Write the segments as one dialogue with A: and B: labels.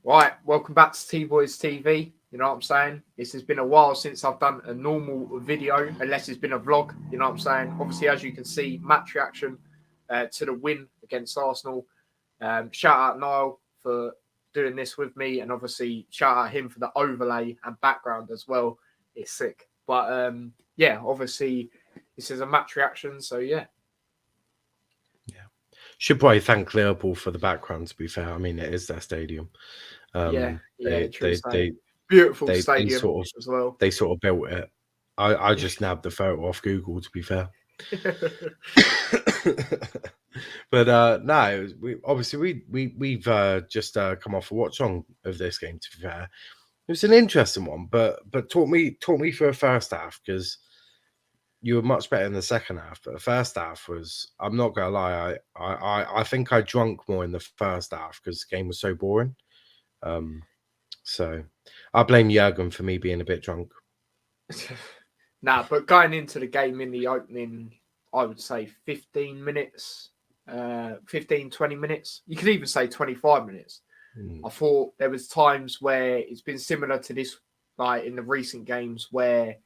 A: Right, welcome back to T-Boys TV. You know what I'm saying? This has been a while since I've done a normal video, unless it's been a vlog. You know what I'm saying? Obviously, as you can see, match reaction to the win against Arsenal. Shout out Niall for doing this with me, and obviously shout out him for the overlay and background as well. It's sick. But yeah, obviously this is a match reaction, so yeah.
B: Should probably thank Liverpool for the background, to be fair. I mean, it is their stadium.
A: True. Beautiful stadium as well.
B: They sort of built it. I just nabbed the photo off Google, to be fair. But no, we've just come off a watch on of this game. To be fair, it was an interesting one, but talk me through a first half, because you were much better in the second half. But the first half was, I'm not gonna lie, I think I drunk more in the first half because the game was so boring. So I blame Jurgen for me being a bit drunk.
A: Nah, but going into the game in the opening, I would say 15 minutes, 15, 20 minutes. You could even say 25 minutes. I thought there was times where it's been similar to this, like in the recent games, where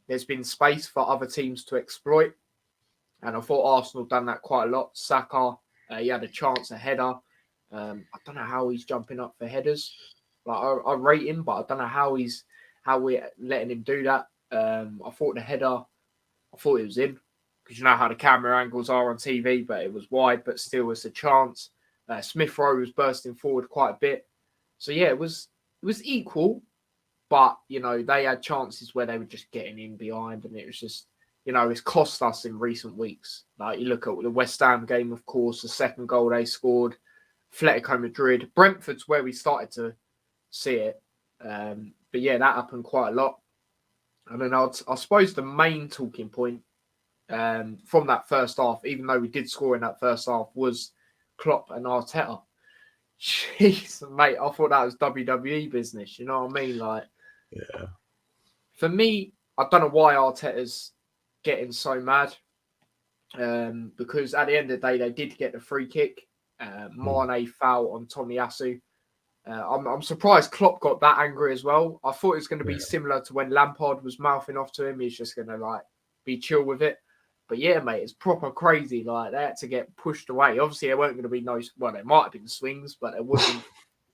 A: there's been space for other teams to exploit. And I thought Arsenal done that quite a lot. Saka, he had a chance, a header. I don't know how he's jumping up for headers. Like I rate him, but I don't know how we're letting him do that. I thought the header, I thought it was in, because you know how the camera angles are on TV, but it was wide, but still was a chance. Smith Rowe was bursting forward quite a bit. So yeah, it was equal, but you know, they had chances where they were just getting in behind, and it was just, you know, it's cost us in recent weeks. Like you look at the West Ham game, of course, the second goal they scored, Atletico Madrid, Brentford's where we started to see it. But yeah, that happened quite a lot. And then I suppose the main talking point from that first half, even though we did score in that first half, was Klopp and Arteta. Jeez, mate, I thought that was WWE business. You know what I mean? Like,
B: yeah.
A: For me, I don't know why Arteta's getting so mad. Because at the end of the day, they did get the free kick. Mane foul on Tomiyasu. I'm surprised Klopp got that angry as well. I thought it was going to be similar to when Lampard was mouthing off to him. He's just going to like be chill with it. But yeah, mate, it's proper crazy. Like they had to get pushed away. Obviously, there weren't going to be there might have been swings, but there wasn't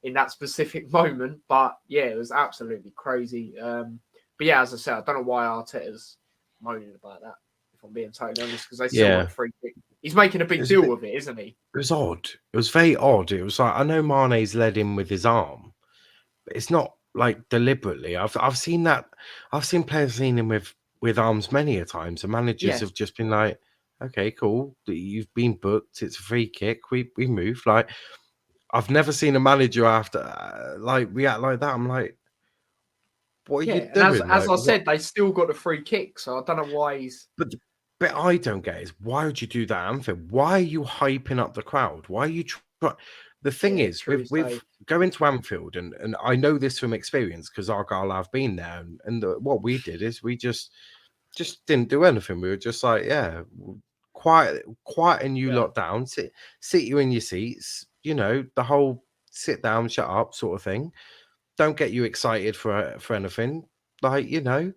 A: in that specific moment. But yeah, it was absolutely crazy. But yeah, as I said, I don't know why Arteta's moaning about that, if I'm being totally honest, because they still got a free kick. He's making a big deal of it, isn't he?
B: It was odd. It was very odd. It was like, I know Mane's led him with his arm, but it's not like deliberately. I've seen that. I've seen players lean him with arms many a times. And managers have just been like, okay, cool. You've been booked. It's a free kick. We move. Like, I've never seen a manager after like react like that. I'm like, what are you doing?
A: And as I said, they still got a free kick, so I don't know why he's.
B: But I don't get is, why would you do that, Anfield? Why are you hyping up the crowd? Why are you trying? The thing is, with going to Anfield, and I know this from experience because Argyle have been there, and what we did is we just didn't do anything. We were just like, yeah, quieten you lot down, sit you in your seats, you know, the whole sit down, shut up sort of thing. Don't get you excited for anything, like, you know.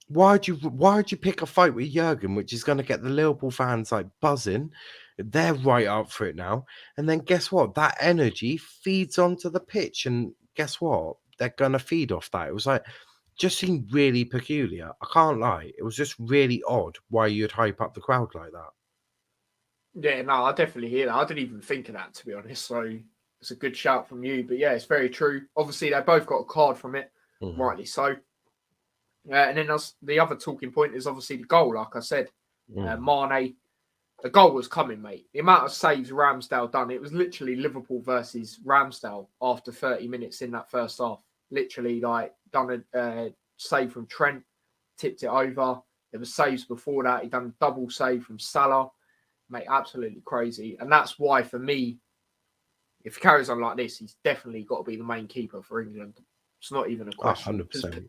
B: Why'd you pick a fight with Jurgen, which is going to get the Liverpool fans like buzzing? They're right up for it now. And then guess what? That energy feeds onto the pitch. And guess what? They're going to feed off that. It was like, just seemed really peculiar. I can't lie. It was just really odd why you'd hype up the crowd like that.
A: Yeah, no, I definitely hear that. I didn't even think of that, to be honest. So it's a good shout from you. But yeah, it's very true. Obviously, they both got a card from it, rightly so. And then the other talking point is obviously the goal. Like I said, Mane, the goal was coming, mate. The amount of saves Ramsdale done, it was literally Liverpool versus Ramsdale after 30 minutes in that first half. Literally, like, done a save from Trent, tipped it over. There were saves before that. He done a double save from Salah. Mate, absolutely crazy. And that's why, for me, if he carries on like this, he's definitely got to be the main keeper for England. It's not even a question.
B: 100%.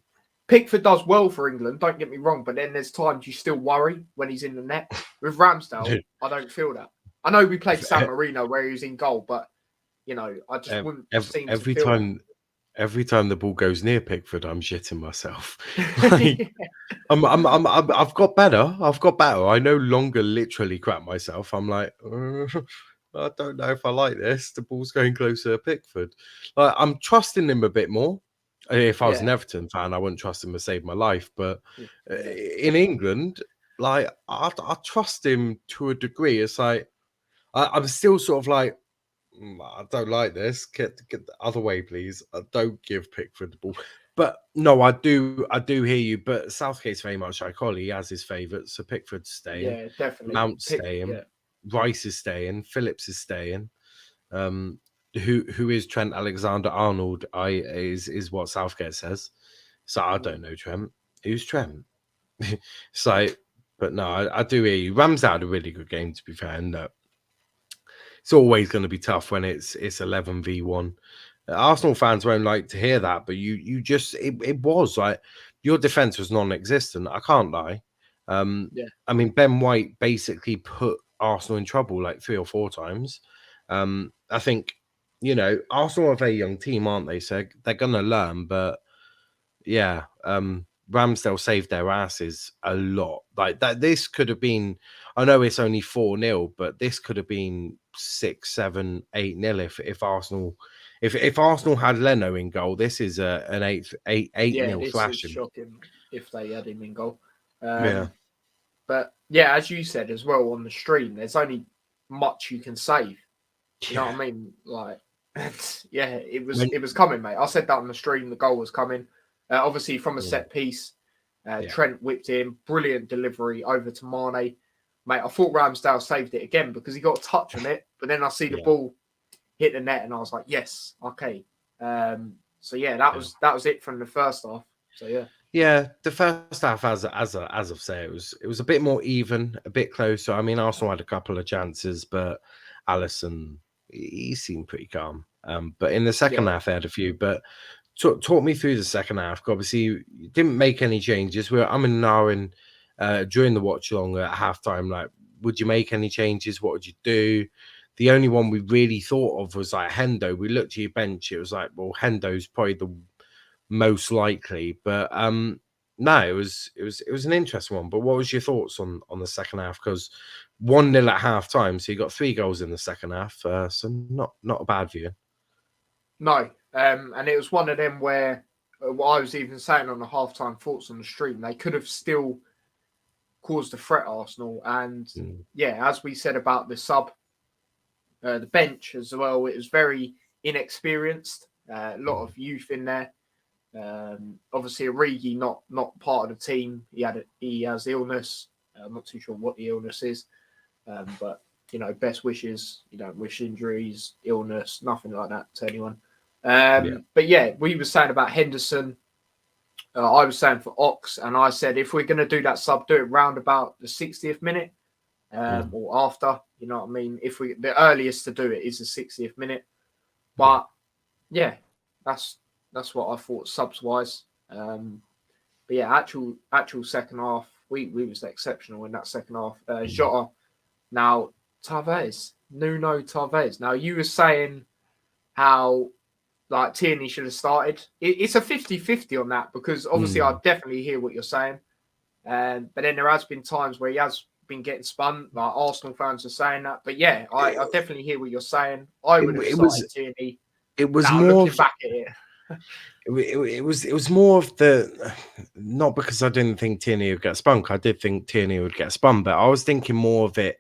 A: Pickford does well for England, don't get me wrong, but then there's times you still worry when he's in the net. With Ramsdale, I don't feel that. I know we played San Marino where he was in goal, but you know, I just wouldn't
B: Every,
A: seem to
B: every
A: feel
B: time, every time the ball goes near Pickford, I'm shitting myself. Like,
A: that.
B: I've got better. I've got better. I no longer literally crap myself. I'm like, I don't know if I like this. The ball's going closer to Pickford. Like, I'm trusting him a bit more. If I was an
A: Yeah,
B: Everton fan, I wouldn't trust him to save my life. But
A: yeah,
B: in England, like, I trust him to a degree. It's like I'm still sort of like, I don't like this. Get the other way, please. Don't give Pickford the ball. But no, I do hear you. But Southgate's very much like Ollie. He has his favourites. So Pickford's staying,
A: yeah, definitely.
B: Mount's staying,
A: Yeah,
B: Rice is staying, Phillips is staying. Um, who is Trent Alexander-Arnold? Is what Southgate says. So I don't know Trent. Who's Trent? So, but no, I do hear you. Ramsey had a really good game, to be fair, and it's always going to be tough when it's 11v1. Arsenal fans won't like to hear that, but you just it was like your defense was non-existent. I can't lie.
A: yeah,
B: I mean, Ben White basically put Arsenal in trouble like 3 or 4 times. I think, Arsenal are a very young team, aren't they? So they're going to learn, but yeah, Ramsdale saved their asses a lot. Like that, this could have been. I know it's only 4-0, but this could have been 6, 7, 8-0 if Arsenal, if Arsenal had Leno in goal. This is an 8
A: yeah.
B: nil
A: This is
B: thrashing.
A: shocking if they had him in goal.
B: Yeah,
A: But yeah, as you said as well on the stream, there's only much you can save. You know
B: yeah.
A: what I mean? Like, yeah,
B: When,
A: it was coming, mate. I said that on the stream. The goal was coming. Obviously from a
B: yeah,
A: set piece.
B: yeah,
A: Trent whipped in, brilliant delivery over to Mane. Mate, I thought Ramsdale saved it again because he got a touch on it, but then I see the
B: yeah,
A: ball hit the net, and I was like, yes, okay. So yeah, that
B: yeah.
A: was it from the first half. So yeah,
B: Yeah, the first half, as I've said, it was a bit more even, a bit closer. I mean, Arsenal had a couple of chances, but Alisson, he seemed pretty calm. But in the second
A: yeah,
B: half, they had a few. But talk me through the second half. Obviously, you didn't make any changes. I'm in an during the watch along at halftime. Like, would you make any changes? What would you do? The only one we really thought of was like Hendo. We looked at your bench. It was like, well, Hendo's probably the most likely. But no, it was an interesting one. But what was your thoughts on the second half? Because 1-0 at half time, so you got 3 goals in the second half. So not a bad view.
A: no. And it was one of them where what I was even saying on the halftime thoughts on the stream, they could have still caused a threat Arsenal. And
B: Mm,
A: yeah, as we said about the bench as well, it was very inexperienced. A lot
B: mm,
A: of youth in there. Obviously, Origi not part of the team. He has illness. I'm not too sure what the illness is, but best wishes. You don't wish injuries, illness, nothing like that to anyone.
B: yeah.
A: But yeah, we were saying about Henderson. I was saying for Ox, and I said if we're going to do that sub, do it round about the 60th minute
B: Mm,
A: or after. You know what I mean? If the earliest to do it is the 60th minute,
B: yeah.
A: but yeah, that's what I thought subs wise. But yeah, actual second half, we was exceptional in that second half.
B: Mm.
A: Jota, now Nuno Tavares. Now you were saying how like Tierney should have started. It's a 50-50 on that because obviously I
B: Mm.
A: definitely hear what you're saying. But then there has been times where he has been getting spun. Like Arsenal fans are saying that. But yeah, I definitely hear what you're saying. I
B: It,
A: would have
B: it was
A: started Tierney.
B: it was
A: Now
B: more
A: looking
B: of
A: back at it,
B: it was more of the, not because I didn't think Tierney would get spun. I did think Tierney would get spun, but I was thinking more of it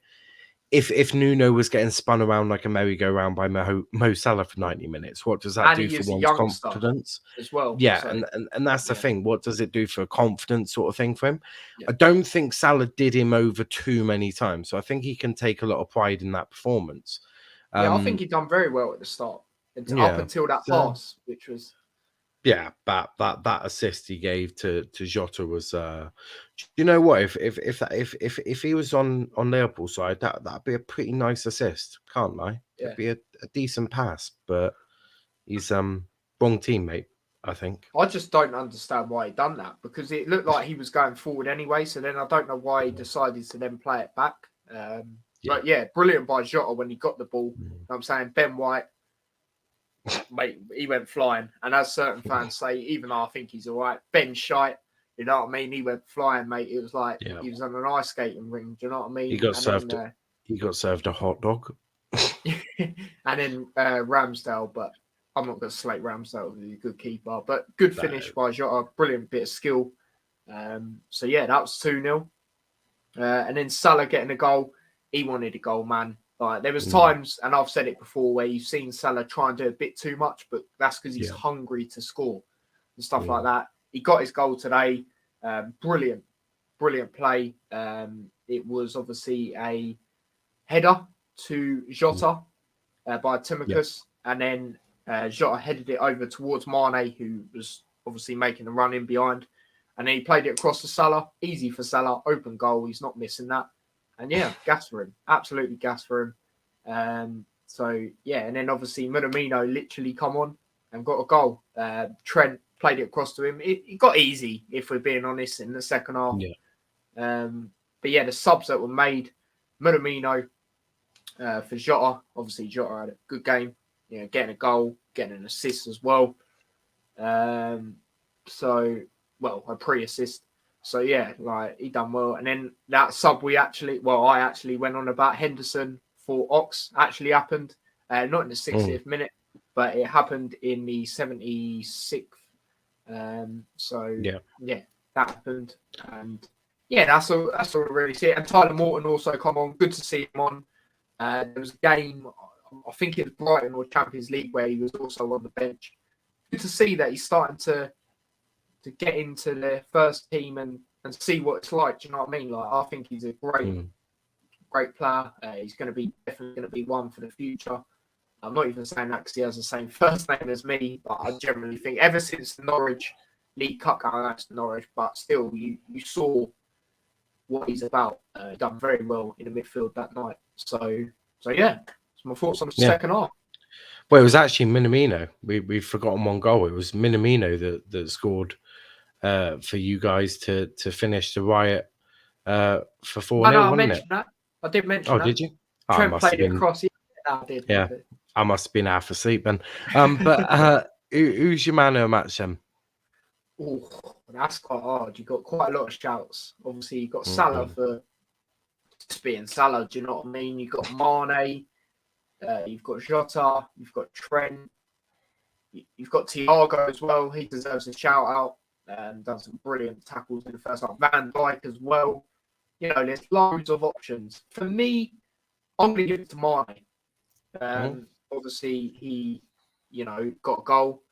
B: if Nuno was getting spun around like a merry-go-round by Mo Salah for 90 minutes. What does that
A: and
B: do
A: he
B: for
A: is a
B: one's
A: youngster
B: confidence?
A: as well.
B: Yeah,
A: So
B: and that's the
A: yeah,
B: thing. What does it do for a confidence sort of thing for him?
A: yeah,
B: I don't think Salah did him over too many times, so I think he can take a lot of pride in that performance.
A: yeah. I think
B: Um,
A: he done very well at the start, up
B: yeah,
A: until that
B: so
A: pass, which was
B: yeah, that assist he gave to Jota was. You know what? If he was on Liverpool side, that'd be a pretty nice assist. Can't lie,
A: yeah.
B: it'd be a decent pass, but he's wrong teammate, I think.
A: I just don't understand why he done that because it looked like he was going forward anyway. So then I don't know why he decided to then play it back.
B: Yeah.
A: But yeah, brilliant by Jota when he got the ball.
B: Mm.
A: I'm saying Ben White. mate, he went flying. And as certain fans say, even though I think he's all right, Ben shite, you know what I mean? He went flying, mate. It was like he was on an ice skating ring. Do you know what I mean?
B: He got served a hot dog.
A: And then Ramsdale, but I'm not going to slate Ramsdale. He's a good keeper, but good finish by Jota. Brilliant bit of skill. So yeah, that was 2-0. And then Salah getting a goal. He wanted a goal, man. Like there was times, and I've said it before, where you've seen Salah try and do a bit too much, but that's because he's hungry to score and stuff like that. He got his goal today. Brilliant play. It was obviously a header to Jota by Timicus, and then Jota headed it over towards Mane, who was obviously making the run in behind, and then he played it across to Salah. Easy for Salah, open goal. He's not missing that, and gas for him. Absolutely gas for him. So and then obviously Motm literally come on and got a goal. Trent played it across to him. It got easy, if we're being honest, in the second half. But the subs that were made, Motm for Jota. Obviously, Jota had a good game. Getting a goal, getting an assist as well. A pre-assist. So like he done well. And then that sub I actually went on about Henderson for Ox actually happened. Not in the 60th minute, but it happened in the 76th. That happened. And that's all I really see it. And Tyler Morton also come on. Good to see him on. There was a game, I think it was Brighton or Champions League, where he was also on the bench. Good to see that he's starting to get into the first team and see what it's like. Do you know what I mean? Like, I think he's a great player. He's definitely going to be one for the future. I'm not even saying that because he has the same first name as me, but I generally think ever since the Norwich League Cup, that's Norwich, but still, you saw what he's about. Done very well in the midfield that night. So my thoughts on the second half.
B: Well, it was actually Minamino. We've forgotten one goal. It was Minamino that scored for you guys to finish the riot for 4-0,
A: I mentioned that. I did mention that.
B: Oh, did you?
A: Trent played it across. I did.
B: Yeah, I must have been half asleep then. But who's your man of the match then?
A: Oh, that's quite hard. You got quite a lot of shouts. Obviously, you got Salah for just being Salah. Do you know what I mean? You got Mane. You've got Jota. You've got Trent. You've got Thiago as well. He deserves a shout out. Done some brilliant tackles in the first half. Van Dijk as well. There's loads of options. For me, I'm going to give it to Mane. Obviously, he, got a goal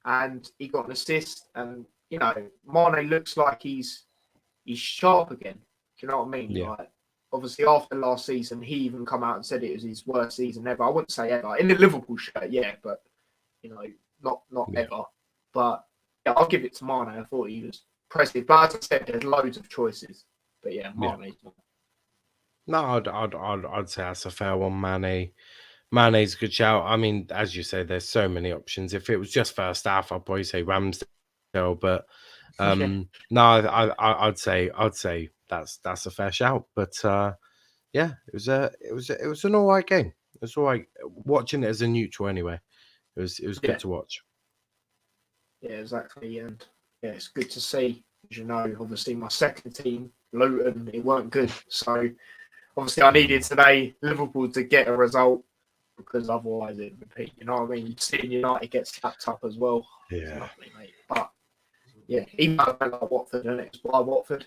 A: and he got an assist. And, Mane looks like he's sharp again. Do you know what I mean?
B: Yeah.
A: Like, obviously, after last season, he even come out and said it was his worst season ever. I wouldn't say ever. In the Liverpool shirt, but, not ever. But, I'll give it to Mane. I thought he was impressive. But as I said, there's loads of choices. But, Mane's one.
B: No, I'd say that's a fair one, Mane's a good shout. I mean, as you say, there's so many options. If it was just first half, I'd probably say Ramsdale. But no, I'd say that's a fair shout. But it was an all right game. It was all right watching it as a neutral anyway. It was good to watch.
A: Yeah, exactly, and it's good to see. As you know, obviously my second team, Luton, it weren't good. So obviously I needed today Liverpool to get a result because otherwise it would repeat. You know what I mean? Seeing United get slapped up as well.
B: Yeah.
A: Lovely, mate. But even though I like Watford and it's by Watford,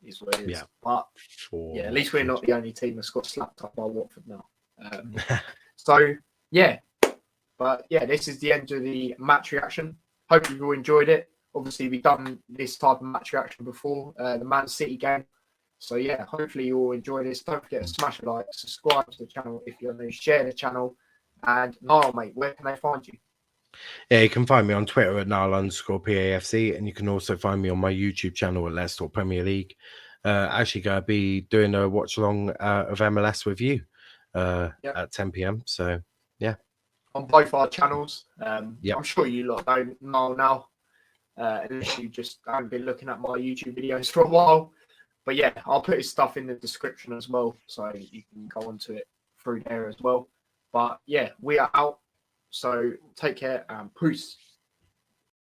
A: is what it is.
B: Yeah.
A: But at least we're not the only team that's got slapped up by Watford now. But this is the end of the match reaction. Hope you all enjoyed it. Obviously, we've done this type of match reaction before, the Man City game. So, hopefully you all enjoy this. Don't forget to smash a like, subscribe to the channel if you're new, share the channel. And Niall, mate, where can they find you?
B: Yeah, you can find me on Twitter at Niall_PAFC, and you can also find me on my YouTube channel at Let's Talk Premier League. Actually, going to be doing a watch along of MLS with you at 10 p.m. So,
A: on both our channels. I'm sure you lot don't know now, unless you just haven't been looking at my YouTube videos for a while. But I'll put his stuff in the description as well, so you can go onto it through there as well. But we are out. So take care and peace.